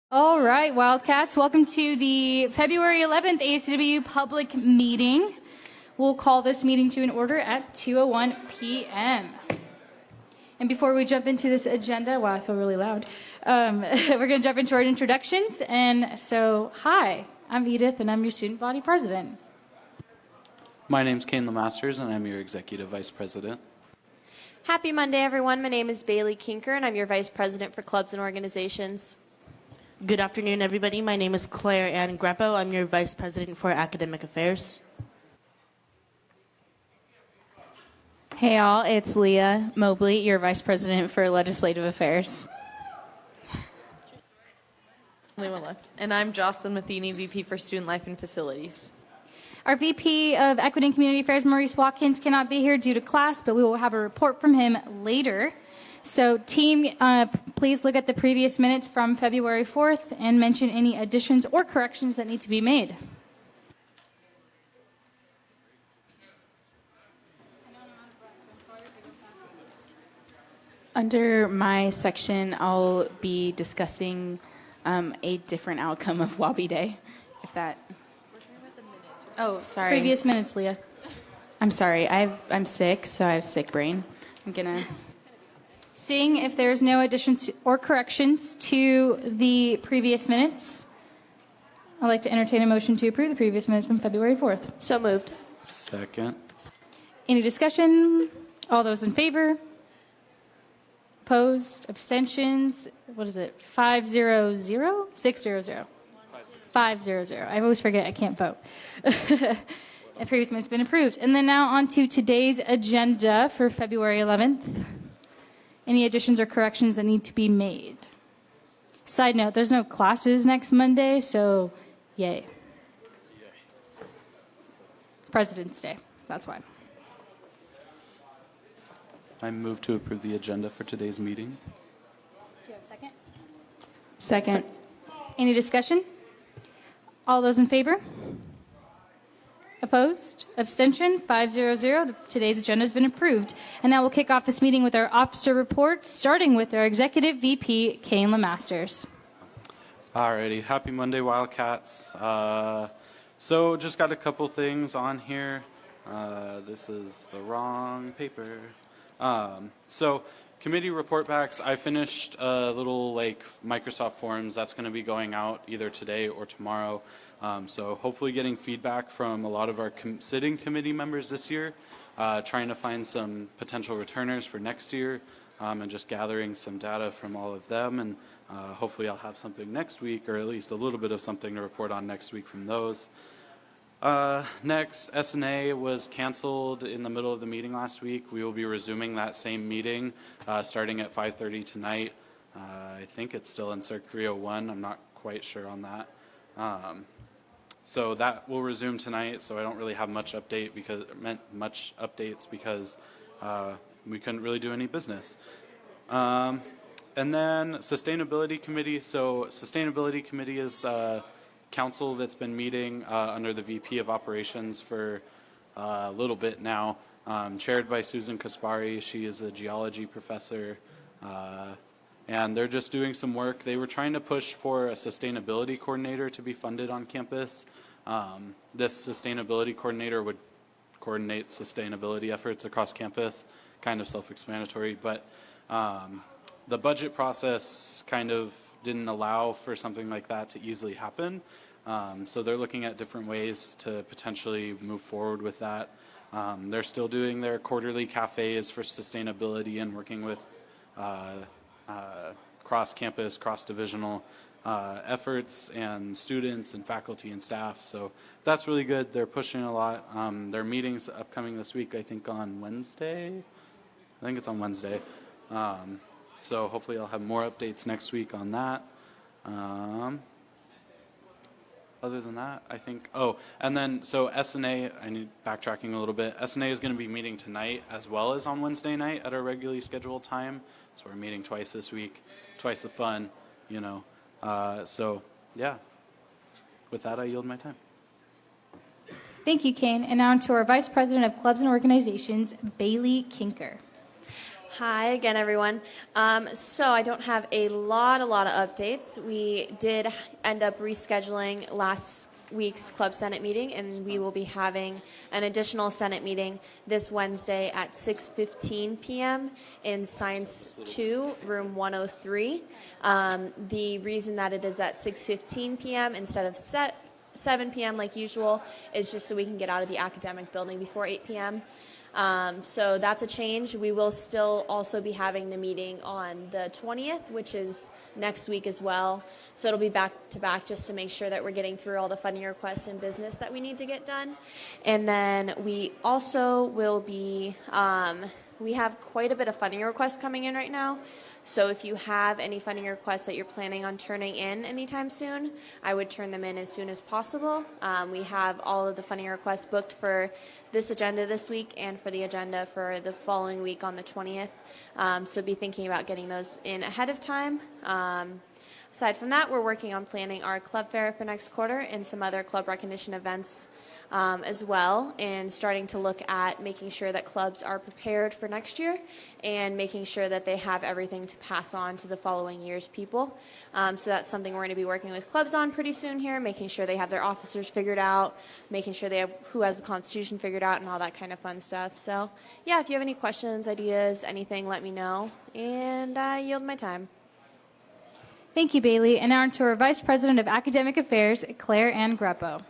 All right, Wildcats, welcome to the February 11th ASCWU public meeting. We'll call this meeting to an order at 2:01 p.m. And before we jump into this agenda, wow, I feel really loud. We're going to jump into our introductions. And so, hi, I'm Edith, and I'm your student body president. My name's Kane Lemasters, and I'm your executive vice president. Happy Monday, everyone. My name is Bailey Kinker, and I'm your vice president for clubs and organizations. Good afternoon, everybody. My name is Claire Ann Greppo. I'm your Vice President for Academic Affairs. Hey, all. It's Leah Mobley, your Vice President for Legislative Affairs. And I'm Jocelyn Matheny, VP for Student Life and Facilities. Our VP of Equity and Community Affairs, Maurice Watkins, cannot be here due to class, but we will have a report from him later. So team, please look at the previous minutes from February 4th and mention any additions or corrections that need to be made. Under my section, I'll be discussing a different outcome of Wabi Day, if that... Oh, sorry. Previous minutes, Leah. I'm sorry. I'm sick, so I have sick brain. I'm going to... Seeing if there's no additions or corrections to the previous minutes, I'd like to entertain a motion to approve the previous minutes from February 4th. So moved. Second. Any discussion? All those in favor? Opposed? Abstentions? What is it? 500? 600? 500. I always forget I can't vote. The previous minute's been approved. And then now on to today's agenda for February 11th. Any additions or corrections that need to be made? Side note, there's no classes next Monday, so yay. President's Day, that's why. I move to approve the agenda for today's meeting. Do you have a second? Second. Any discussion? All those in favor? Opposed? Abstention? 500. Today's agenda has been approved. And now we'll kick off this meeting with our officer reports, starting with our Executive VP, Kane Lemasters. Alrighty, happy Monday, Wildcats. So just got a couple things on here. This is the wrong paper. So committee report backs, I finished a little Microsoft Forms that's going to be going out either today or tomorrow. So hopefully getting feedback from a lot of our sitting committee members this year, trying to find some potential returners for next year, and just gathering some data from all of them. And hopefully I'll have something next week, or at least a little bit of something to report on next week from those. Next, SNA was canceled in the middle of the meeting last week. We will be resuming that same meeting starting at 5:30 tonight. I think it's still in Circ 301. I'm not quite sure on that. So that will resume tonight. So I don't really have much updates because we couldn't really do any business. And then Sustainability Committee. So Sustainability Committee is council that's been meeting under the VP of Operations for a little bit now, chaired by Susan Kaspari. She is a geology professor, and they're just doing some work. They were trying to push for a sustainability coordinator to be funded on campus. This sustainability coordinator would coordinate sustainability efforts across campus, kind of self-explanatory, but the budget process kind of didn't allow for something like that to easily happen. So they're looking at different ways to potentially move forward with that. They're still doing their quarterly cafes for sustainability and working with cross-campus, cross-divisional efforts and students and faculty and staff. So that's really good. They're pushing a lot. Their meeting's upcoming this week, I think on Wednesday. I think it's on Wednesday. So hopefully I'll have more updates next week on that. Other than that, I think, and then so SNA, I need backtracking a little bit. SNA is going to be meeting tonight as well as on Wednesday night at our regularly scheduled time. So we're meeting twice this week, twice the fun, you know. So yeah, with that, I yield my time. Thank you, Kane. And now to our Vice President of Clubs and Organizations, Bailey Kinker. Hi again, everyone. So I don't have a lot of updates. We did end up rescheduling last week's Club Senate meeting, and we will be having an additional Senate meeting this Wednesday at 6:15 p.m. in Science 2, room 103. The reason that it is at 6:15 p.m. instead of 7 p.m. like usual is just so we can get out of the academic building before 8 p.m. So that's a change. We will still also be having the meeting on the 20th, which is next week as well. So it'll be back to back just to make sure that we're getting through all the funding requests and business that we need to get done. And then we also will be, we have quite a bit of funding requests coming in right now. So if you have any funding requests that you're planning on turning in anytime soon, I would turn them in as soon as possible. We have all of the funding requests booked for this agenda this week and for the agenda for the following week on the 20th. So be thinking about getting those in ahead of time. Aside from that, we're working on planning our club fair for next quarter and some other club recognition events as well, and starting to look at making sure that clubs are prepared for next year and making sure that they have everything to pass on to the following year's people. So that's something we're going to be working with clubs on pretty soon here, making sure they have their officers figured out, making sure they have who has the Constitution figured out and all that kind of fun stuff. So yeah, if you have any questions, ideas, anything, let me know, and I yield my time. Thank you, Bailey. And now on to our Vice President of Academic Affairs, Claire Ann Greppo.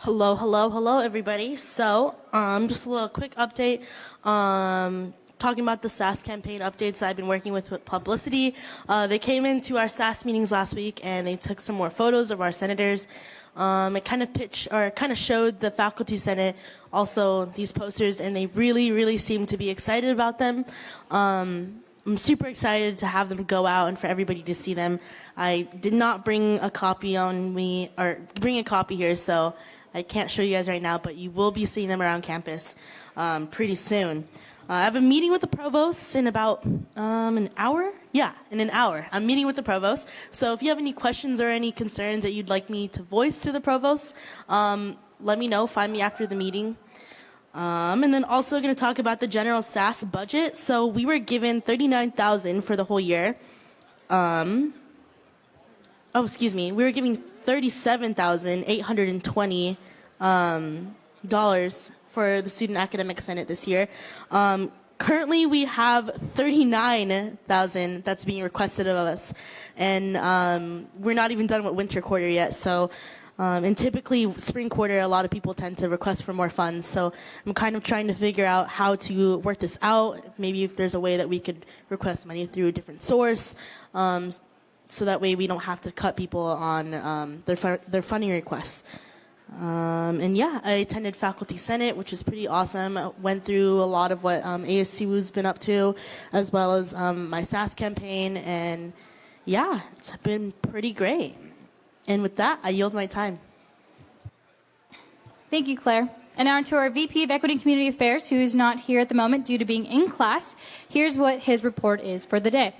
Hello, everybody. So, just a little quick update. Talking about the SAS campaign updates I've been working with publicity. They came into our SAS meetings last week and they took some more photos of our senators. It kind of showed the faculty senate also these posters, and they really seem to be excited about them. I'm super excited to have them go out and for everybody to see them. I did not bring a copy here, so I can't show you guys right now, but you will be seeing them around campus pretty soon. I have a meeting with the provost in about an hour. Yeah, in an hour. I'm meeting with the provost. So if you have any questions or any concerns that you'd like me to voice to the provost, let me know. Find me after the meeting. And then also going to talk about the general SAS budget. So we were given $39,000 for the whole year. We were giving $37,820 dollars for the Student Academic Senate this year. Currently, we have $39,000 that's being requested of us, and we're not even done with winter quarter yet. So. And typically, spring quarter, a lot of people tend to request for more funds. So I'm kind of trying to figure out how to work this out. Maybe if there's a way that we could request money through a different source, so that way we don't have to cut people on their funding requests. And yeah, I attended Faculty Senate, which is pretty awesome. I went through a lot of what ASCWU's been up to, as well as my SAS campaign. And yeah, it's been pretty great. And with that, I yield my time. Thank you, Claire. And now to our VP of Equity and Community Affairs, who is not here at the moment due to being in class. Here's what his report is for the day.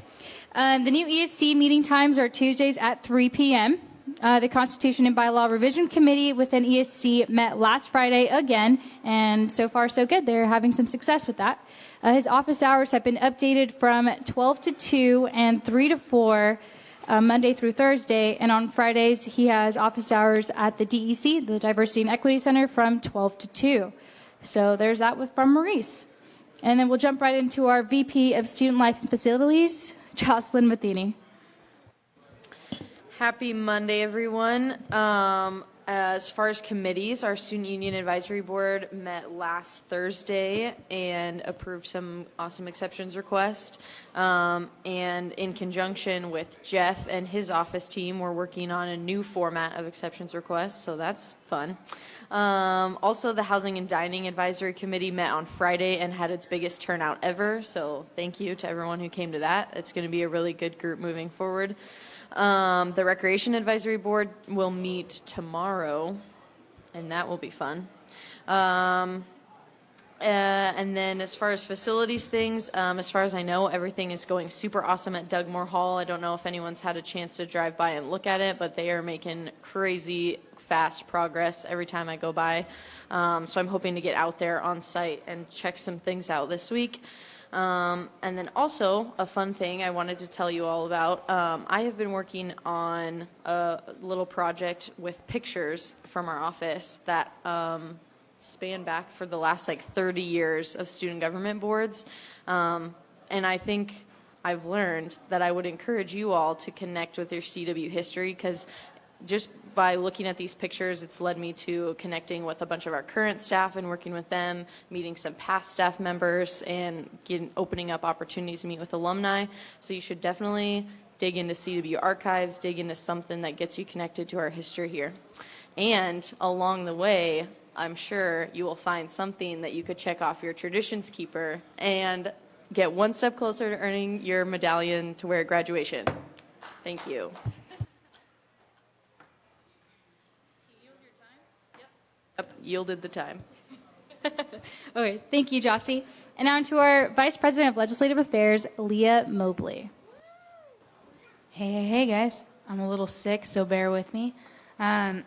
The new ESC meeting times are Tuesdays at 3 p.m. The Constitution and Bylaw Revision Committee within ESC met last Friday again, and so far so good. They're having some success with that. His office hours have been updated from 12 to 2 and 3 to 4 Monday through Thursday, and on Fridays he has office hours at the DEC, the Diversity and Equity Center, from 12 to 2. So there's that from Maurice. And then we'll jump right into our VP of Student Life and Facilities, Jocelyn Matheny. Happy Monday, everyone. As far as committees, our Student Union Advisory Board met last Thursday and approved some awesome exceptions requests. And in conjunction with Jeff and his office team, we're working on a new format of exceptions requests, so that's fun. Also, the Housing and Dining Advisory Committee met on Friday and had its biggest turnout ever, so thank you to everyone who came to that. It's going to be a really good group moving forward. The Recreation Advisory Board will meet tomorrow, and that will be fun. And then as far as facilities things, as far as I know, everything is going super awesome at Dugmore Hall. I don't know if anyone's had a chance to drive by and look at it, but they are making crazy fast progress every time I go by. So I'm hoping to get out there on site and check some things out this week. And then also a fun thing I wanted to tell you all about. I have been working on a little project with pictures from our office that span back for the last like 30 years of student government boards. And I think I've learned that I would encourage you all to connect with your CW history, because just by looking at these pictures, it's led me to connecting with a bunch of our current staff and working with them, meeting some past staff members, and opening up opportunities to meet with alumni. So you should definitely dig into CW archives, dig into something that gets you connected to our history here. And along the way, I'm sure you will find something that you could check off your traditions keeper and get one step closer to earning your medallion to wear at graduation. Thank you. Yielded the time. Okay, thank you, Jossie. And now to our Vice President of Legislative Affairs, Leah Mobley. Hey, guys. I'm a little sick, so bear with me. I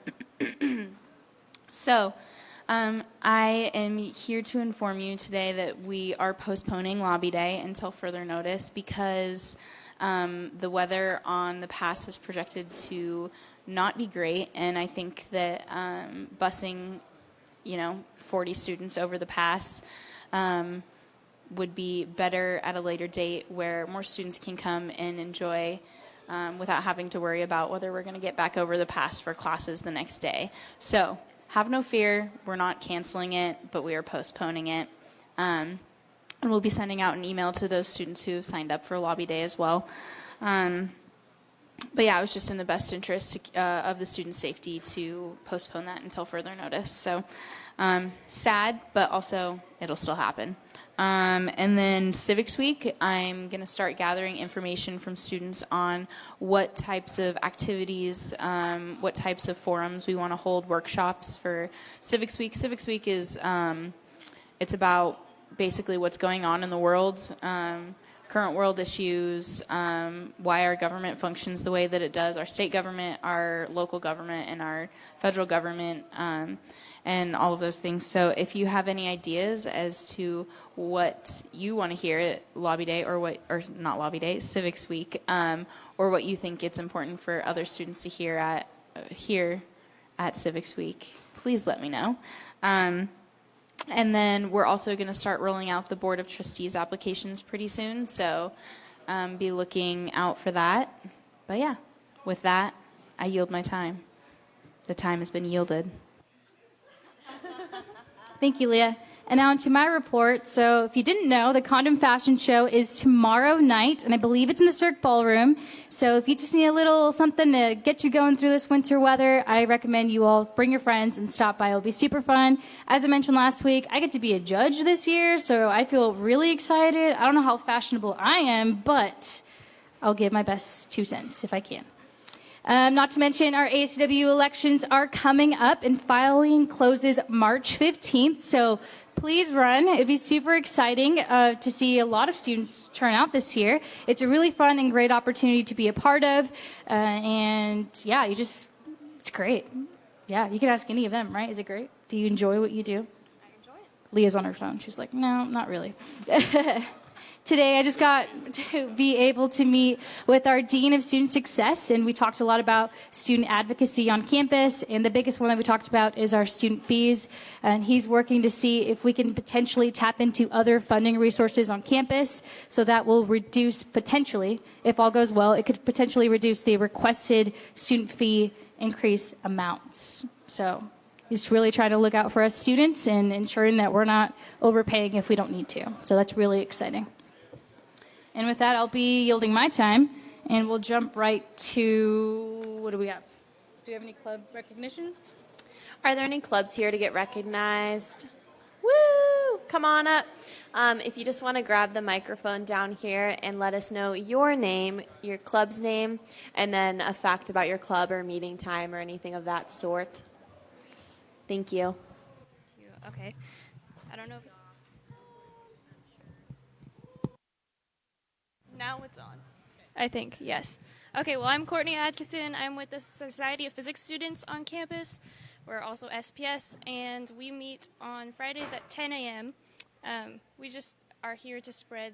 am here to inform you today that we are postponing Lobby Day until further notice because the weather on the pass is projected to not be great, and I think that busing, 40 students over the pass would be better at a later date where more students can come and enjoy without having to worry about whether we're going to get back over the pass for classes the next day. So have no fear. We're not canceling it, but we are postponing it. And we'll be sending out an email to those students who have signed up for Lobby Day as well. But yeah, it was just in the best interest of the student safety to postpone that until further notice. So sad, but also it'll still happen. And then Civics Week, I'm going to start gathering information from students on what types of activities, what types of forums we want to hold workshops for Civics Week. Civics Week is, it's about basically what's going on in the world, current world issues, why our government functions the way that it does, our state government, our local government, and our federal government, and all of those things. So if you have any ideas as to what you want to hear at Lobby Day, or not Lobby Day, Civics Week, or what you think it's important for other students to hear at Civics Week, please let me know. And then we're also going to start rolling out the Board of Trustees applications pretty soon, so be looking out for that. But yeah, with that, I yield my time. The time has been yielded. Thank you, Leah. And now into my report. So if you didn't know, the Condom Fashion Show is tomorrow night, and I believe it's in the Cirque Ballroom. So if you just need a little something to get you going through this winter weather, I recommend you all bring your friends and stop by. It'll be super fun. As I mentioned last week, I get to be a judge this year, so I feel really excited. I don't know how fashionable I am, but I'll give my best 2 cents if I can. Not to mention, our ASCWU elections are coming up, and filing closes March 15th. So please run. It'd be super exciting to see a lot of students turn out this year. It's a really fun and great opportunity to be a part of. And yeah, it's great. Yeah, you can ask any of them, right? Is it great? Do you enjoy what you do? I enjoy it. Leah's on her phone. She's like, no, not really. Today, I just got to be able to meet with our Dean of Student Success, and we talked a lot about student advocacy on campus, and the biggest one that we talked about is our student fees, and he's working to see if we can potentially tap into other funding resources on campus, so that will reduce potentially, if all goes well, it could potentially reduce the requested student fee increase amounts. So he's really trying to look out for us students and ensuring that we're not overpaying if we don't need to. So that's really exciting. And with that, I'll be yielding my time, and we'll jump right to, what do we have? Do we have any club recognitions? Are there any clubs here to get recognized? Woo! Come on up. If you just want to grab the microphone down here and let us know your name, your club's name, and then a fact about your club or meeting time or anything of that sort. Thank you. Okay. I don't know if it's... Now it's on. I think, yes. Okay, well, I'm Courtney Atkinson. I'm with the Society of Physics Students on campus. We're also SPS, and we meet on Fridays at 10 a.m. are here to spread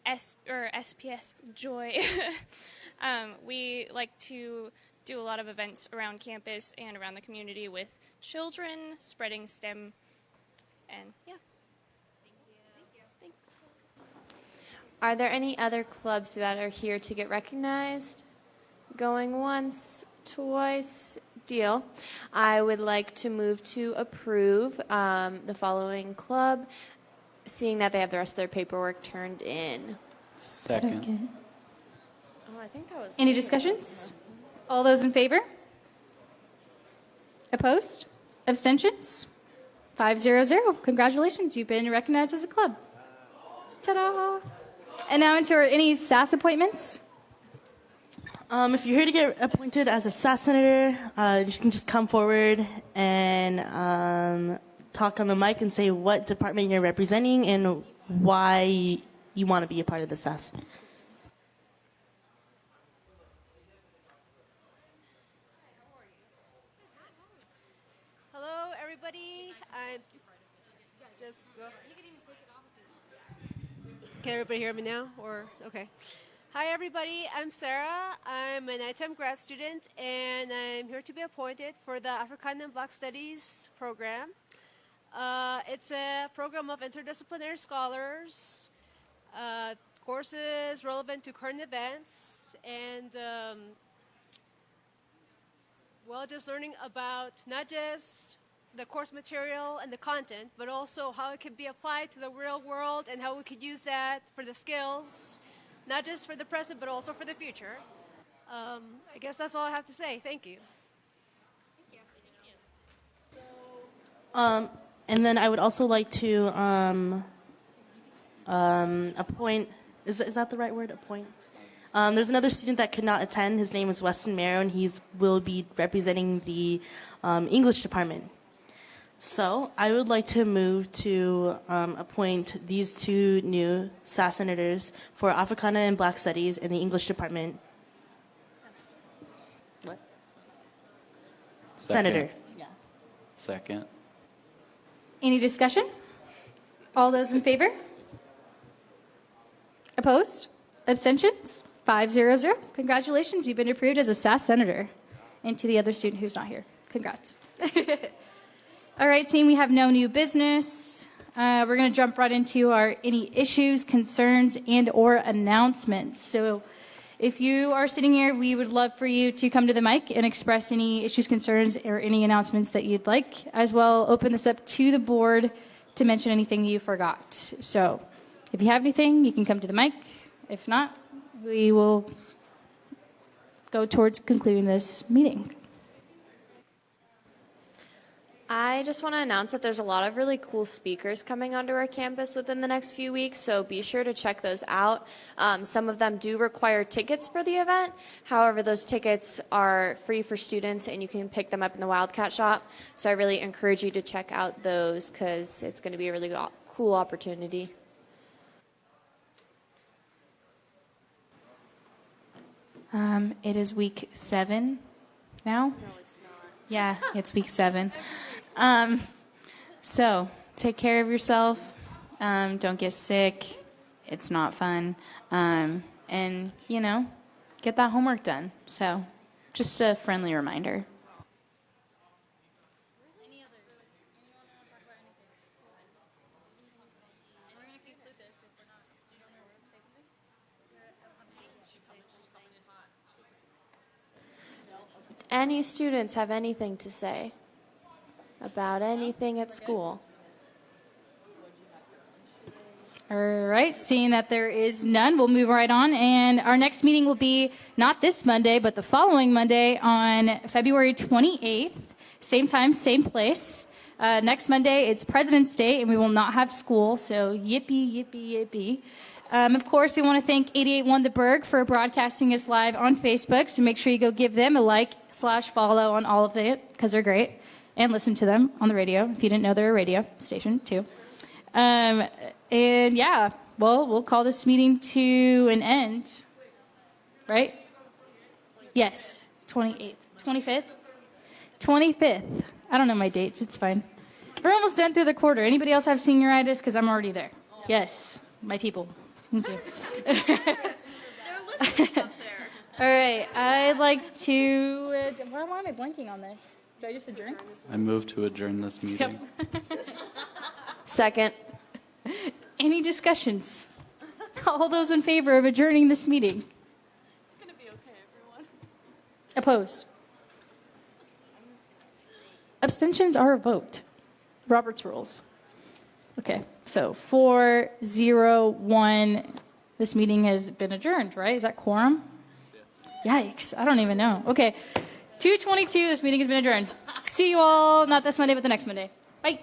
SPS joy. We like to do a lot of events around campus and around the community with children, spreading STEM, and yeah. Thanks. Are there any other clubs that are here to get recognized? Going once, twice, deal. I would like to move to approve the following club, seeing that they have the rest of their paperwork turned in. Second. Oh, I think that was. Any discussions? All those in favor? Opposed? Abstentions? 500. Congratulations, you've been recognized as a club. Ta-da! And now into any SAS appointments. If you're here to get appointed as a SAS senator, you can just come forward and talk on the mic and say what department you're representing and why you want to be a part of the SAS. Hello, everybody. I'm just. Can everybody hear me now? Or okay. Hi, everybody. I'm Sarah. I'm an ITEM grad student, and I'm here to be appointed for the African and Black Studies program. It's a program of interdisciplinary scholars, courses relevant to current events, and just learning about not just the course material and the content, but also how it can be applied to the real world and how we could use that for the skills, not just for the present, but also for the future. I guess that's all I have to say. Thank you. And then I would also like to appoint, is that the right word, appoint? There's another student that could not attend. His name is Weston Marrow, and he will be representing the English department. So I would like to move to appoint these two new SAS senators for Africana and Black Studies in the English department. What? Senator. Yeah. Second. Any discussion? All those in favor? Opposed? Abstentions? 500. Congratulations, you've been approved as a SAS senator. And to the other student who's not here, congrats. All right, team, we have no new business. We're going to jump right into our any issues, concerns, and or announcements. So if you are sitting here, we would love for you to come to the mic and express any issues, concerns, or any announcements that you'd like. As well, open this up to the board to mention anything you forgot. So if you have anything, you can come to the mic. If not, we will go towards concluding this meeting. I just want to announce that there's a lot of really cool speakers coming onto our campus within the next few weeks, so be sure to check those out. Some of them do require tickets for the event. However, those tickets are free for students, and you can pick them up in the Wildcat shop. So I really encourage you to check out those because it's going to be a really cool opportunity. It is week 7 now. No, it's not. Yeah, it's week 7. So take care of yourself. Don't get sick. It's not fun. And, get that homework done. So just a friendly reminder. Any others? Anyone want to talk about anything? And we're going to conclude this if we're not. Do you know her say something? Any students have anything to say about anything at school? All right, seeing that there is none, we'll move right on. And our next meeting will be not this Monday, but the following Monday on February 28th. Same time, same place. Next Monday, it's President's Day, and we will not have school, so yippee, yippee, yippee. Of course, we want to thank 88.1 The Berg for broadcasting us live on Facebook, so make sure you go give them a like/follow on all of it, because they're great, and listen to them on the radio, if you didn't know they're a radio station, too. And yeah, well, we'll call this meeting to an end, right? Yes, 28th, 25th? 25th. I don't know my dates, it's fine. We're almost done through the quarter. Anybody else have senioritis? Because I'm already there. Yes, my people. Thank you. All right, I'd like to. Why am I blanking on this? Do I just adjourn? I move to adjourn this meeting. Second. Any discussions? All those in favor of adjourning this meeting? It's going to be okay, everyone. Opposed? Abstentions are a vote. Robert's rules. Okay, so 4-0-1. This meeting has been adjourned, right? Is that quorum? Yikes, I don't even know. Okay, 2:22, this meeting has been adjourned. See you all, not this Monday, but the next Monday. Bye.